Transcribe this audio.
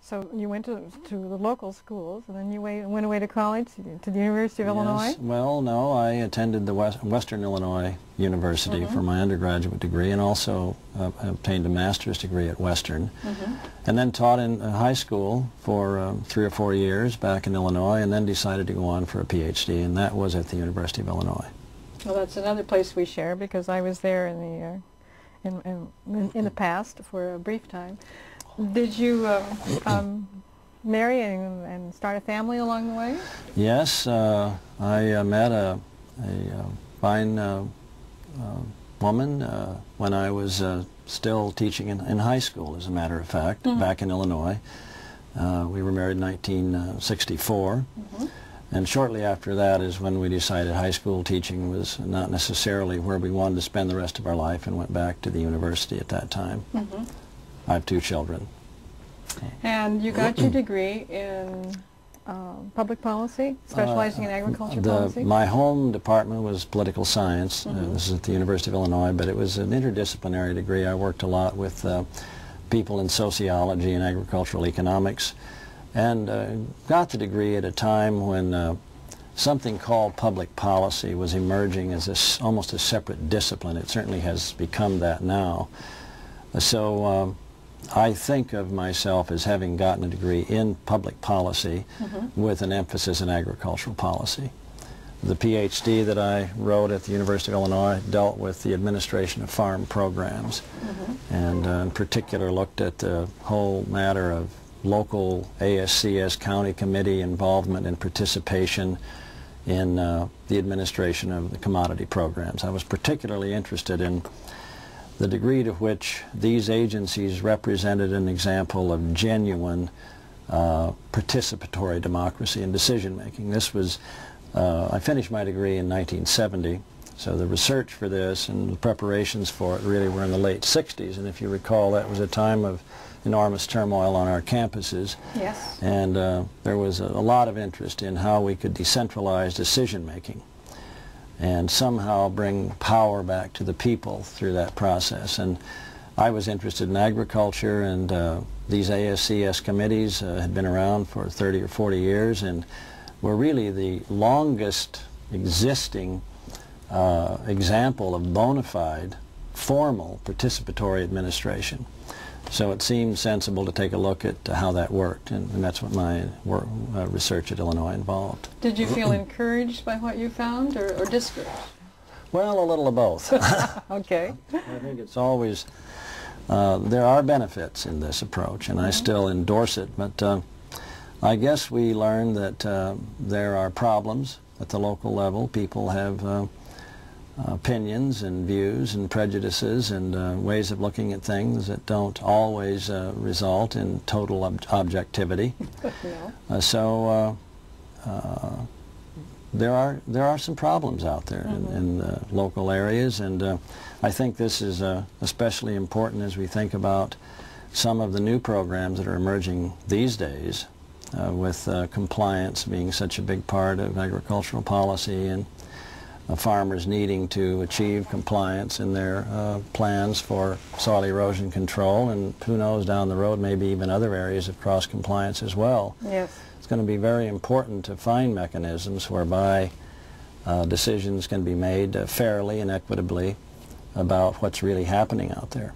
So you went to the local schools, and then you went away to college, to the University of Illinois? Well, no, I attended the Western Illinois University for my undergraduate degree, and also obtained a master's degree at Western, and then taught in high school for 3 or 4 years back in Illinois, and then decided to go on for a PhD, and that was at the University of Illinois. Well, that's another place we share, because I was there in the past for a brief time. Did you marry and start a family along the way? Yes, I met a fine woman when I was still teaching in high school, as a matter of fact, back in Illinois. We were married in 1964, and shortly after that is when we decided high school teaching was not necessarily where we wanted to spend the rest of our life, and went back to the university at that time. I have 2 children. And you got your degree in public policy, specializing in agriculture policy? My home department was political science. This is at the University of Illinois, but it was an interdisciplinary degree. I worked a lot with people in sociology and agricultural economics, and got the degree at a time when something called public policy was emerging as almost a separate discipline. It certainly has become that now. So I think of myself as having gotten a degree in public policy with an emphasis in agricultural policy. The PhD that I wrote at the University of Illinois dealt with the administration of farm programs, and in particular looked at the whole matter of local ASCS county committee involvement and participation in the administration of the commodity programs. I was particularly interested in the degree to which these agencies represented an example of genuine participatory democracy and decision-making. This was, I finished my degree in 1970, so the research for this and the preparations for it really were in the late 60s, and if you recall, that was a time of enormous turmoil on our campuses. Yes. And there was a lot of interest in how we could decentralize decision-making and somehow bring power back to the people through that process. And I was interested in agriculture, and these ASCS committees had been around for 30 or 40 years and were really the longest existing example of bona fide, formal, participatory administration. So it seemed sensible to take a look at how that worked, and that's what my research at Illinois involved. Did you feel encouraged by what you found, or discouraged? Well, a little of both. Okay. I think it's always, there are benefits in this approach, and I still endorse it, but I guess we learned that there are problems at the local level. People have opinions and views and prejudices and ways of looking at things that don't always result in total objectivity. So there are some problems out there in the local areas, and I think this is especially important as we think about some of the new programs that are emerging these days, with compliance being such a big part of agricultural policy, and farmers needing to achieve compliance in their plans for soil erosion control, and who knows, down the road maybe even other areas of cross-compliance as well. Yes. It's going to be very important to find mechanisms whereby decisions can be made fairly and equitably about what's really happening out there.